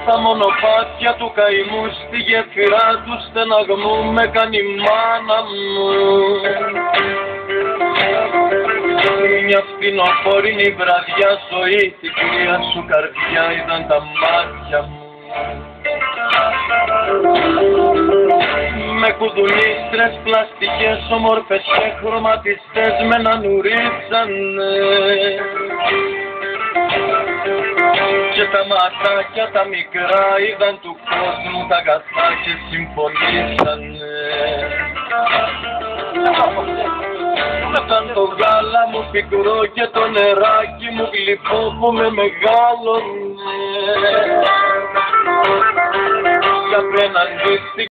Στα μονοπάτια του καημού, στη γέφυρα του στεναγμού με κάνει η μάνα μου. Μια φθινοπόρινη βραδιά ζωή, την κρύα σου καρδιά είδαν τα μάτια μου. Με κουδουνίστρες πλαστικές όμορφες και χρωματιστές με να νουρίσανε. Και τα ματάκια τα μικρά είδαν του κόσμου τα αγαθά και συμφωνήσανε. Ήταν το γάλα μου πικρό και το νεράκι μου γλυκό που με μεγάλωνε. Και απέναντι